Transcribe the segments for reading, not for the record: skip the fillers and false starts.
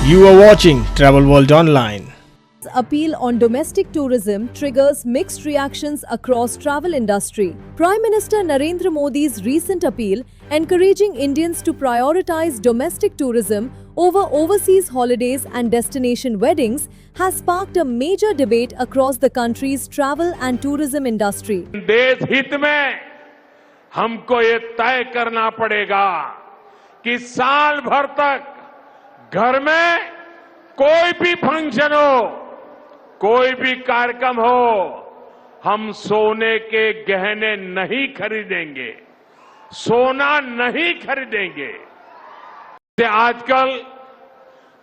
You are watching Travel World Online. Appeal on domestic tourism triggers mixed reactions across travel industry. Prime Minister Narendra Modi's recent appeal encouraging Indians to prioritize domestic tourism over overseas holidays and destination weddings has sparked a major debate across the country's travel and tourism industry. देश हित में हमको ये तय करना पड़ेगा कि साल भर तक घर में कोई भी फंक्शन हो, कोई भी कार्यक्रम हो, हम सोने के गहने नहीं खरीदेंगे, सोना नहीं खरीदेंगे। आजकल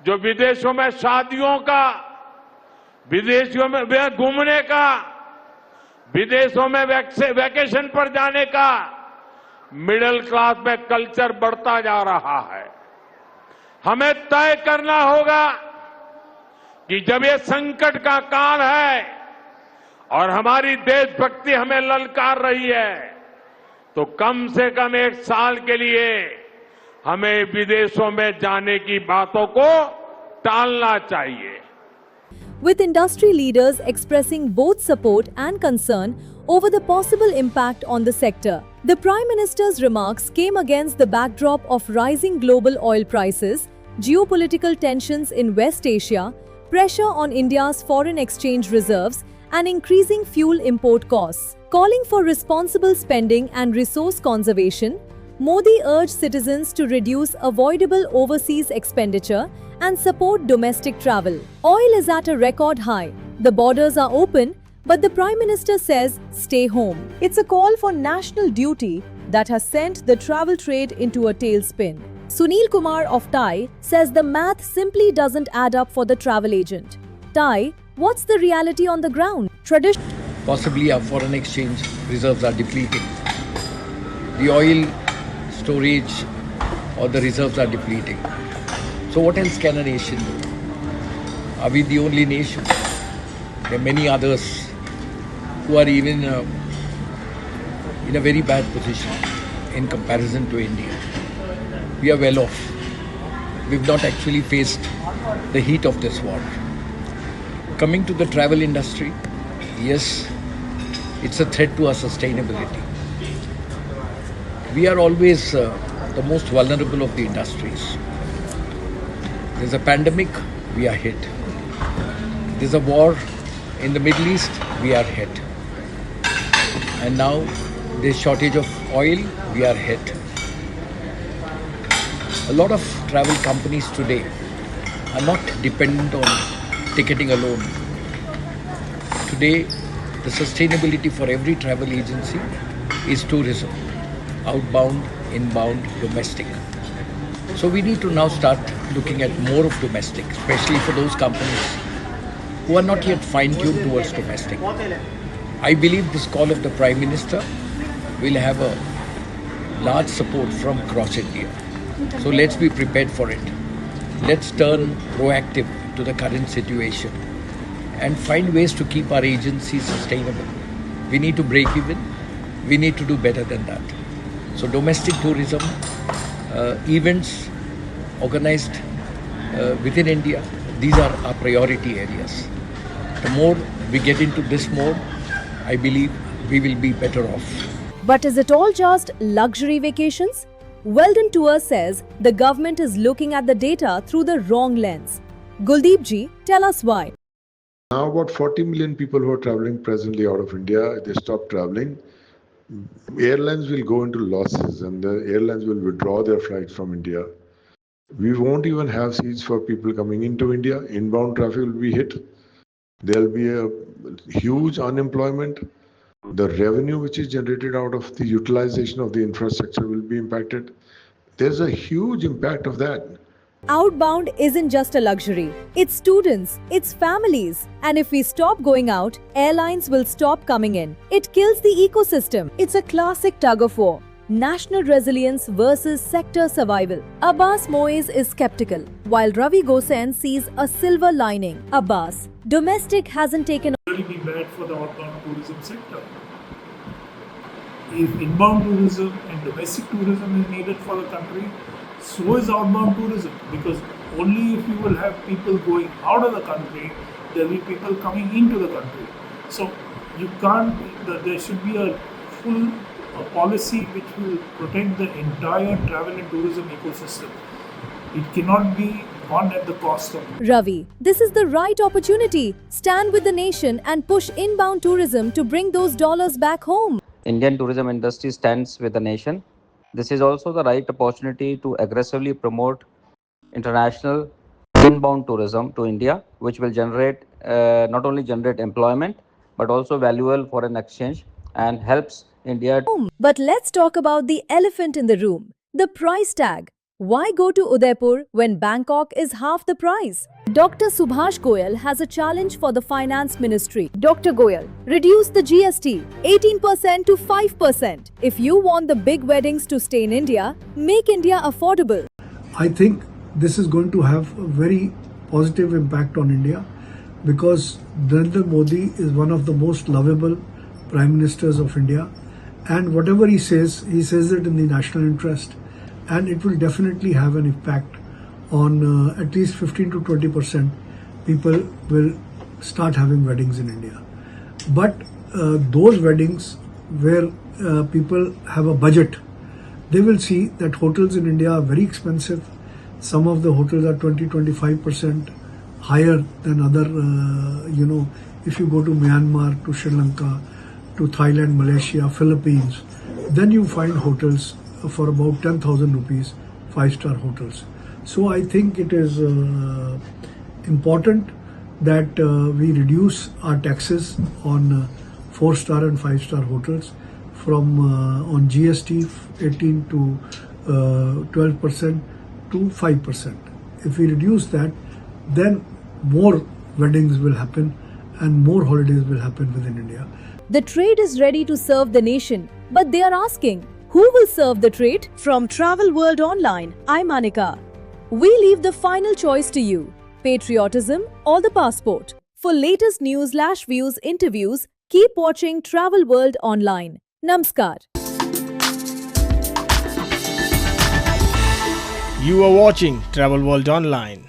जो विदेशों में शादियों का, विदेशों में घूमने का, विदेशों में वैकेशन पर जाने का मिडिल क्लास में कल्चर बढ़ता जा रहा है। हमें तय करना होगा कि जब ये संकट का काल है और हमारी देशभक्ति हमें ललकार रही है, तो कम से कम एक साल के लिए हमें विदेशों में जाने की बातों को टालना चाहिए। With industry leaders expressing both support and concern over the possible impact on the sector, the Prime Minister's remarks came against the backdrop of rising global oil prices, geopolitical tensions in West Asia, pressure on India's foreign exchange reserves, and increasing fuel import costs. Calling for responsible spending and resource conservation, Modi urged citizens to reduce avoidable overseas expenditure and support domestic travel. Oil is at a record high. The borders are open, but the Prime Minister says stay home. It's a call for national duty that has sent the travel trade into a tailspin. Sunil Kumar of TAI says the math simply doesn't add up for the travel agent. TAI, what's the reality on the ground? Possibly our foreign exchange reserves are depleting. The oil storage or the reserves are depleting. So what else can a nation do? Are we the only nation? There are many others who are even in a very bad position in comparison to India. We are well off. We've not actually faced the heat of this war. Coming to the travel industry, yes, it's a threat to our sustainability. We are always the most vulnerable of the industries. There's a pandemic, we are hit. There's a war in the Middle East, we are hit. And now there's shortage of oil, we are hit. A lot of travel companies today are not dependent on ticketing alone. Today, the sustainability for every travel agency is tourism, outbound, inbound, domestic. So we need to now start looking at more of domestic, especially for those companies who are not yet fine-tuned towards domestic. I believe this call of the Prime Minister will have a large support from across India. So let's be prepared for it. Let's turn proactive to the current situation and find ways to keep our agencies sustainable. We need to break even. We need to do better than that. So domestic tourism, events organized within India, these are our priority areas. The more we get into this mode, I believe we will be better off. But is it all just luxury vacations? Weldon Tours says the government is looking at the data through the wrong lens. Guldeep ji, tell us why. Now about 40 million people who are traveling presently out of India, if they stop traveling, airlines will go into losses and the airlines will withdraw their flights from India. We won't even have seats for people coming into India. Inbound traffic will be hit. There will be a huge unemployment. The revenue which is generated out of the utilization of the infrastructure will be impacted. There's a huge impact of that. Outbound isn't just a luxury. It's students, it's families. And if we stop going out, airlines will stop coming in. It kills the ecosystem. It's a classic tug of war. National resilience versus sector survival. Abbas Moez is skeptical, while Ravi Gosen sees a silver lining. Abbas, domestic hasn't taken really be bad for the outbound tourism sector. If inbound tourism and domestic tourism is needed for the country, so is outbound tourism, because only if you will have people going out of the country, there will be people coming into the country. So you can't, there should be a full policy which will protect the entire travel and tourism ecosystem. It cannot be gone at the cost of. Ravi, this is the right opportunity. Stand with the nation and push inbound tourism to bring those dollars back home. Indian tourism industry stands with the nation. This is also the right opportunity to aggressively promote international inbound tourism to India, which will generate not only generate employment but also valuable foreign exchange and helps India. But let's talk about the elephant in the room, the price tag. Why go to Udaipur when Bangkok is half the price? Dr. Subhash Goyal has a challenge for the Finance Ministry. Dr. Goyal, reduce the GST 18% to 5%. If you want the big weddings to stay in India, make India affordable. I think this is going to have a very positive impact on India, because Narendra Modi is one of the most lovable Prime Ministers of India, and whatever he says it in the national interest, and it will definitely have an impact on at least 15 to 20% people will start having weddings in India. But those weddings where people have a budget, they will see that hotels in India are very expensive. Some of the hotels are 20-25% higher than other, if you go to Myanmar, to Sri Lanka, to Thailand, Malaysia, Philippines, then you find hotels for about 10,000 rupees, 5-star hotels. So I think it is important that we reduce our taxes on 4-star and 5-star hotels from on GST 18 to 12% to 5%. If we reduce that, then more weddings will happen and more holidays will happen within India. The trade is ready to serve the nation, but they are asking, who will serve the trade? From Travel World Online, I'm Anika. We leave the final choice to you, patriotism or the passport. For latest news/views, interviews, keep watching Travel World Online. Namaskar. You are watching Travel World Online.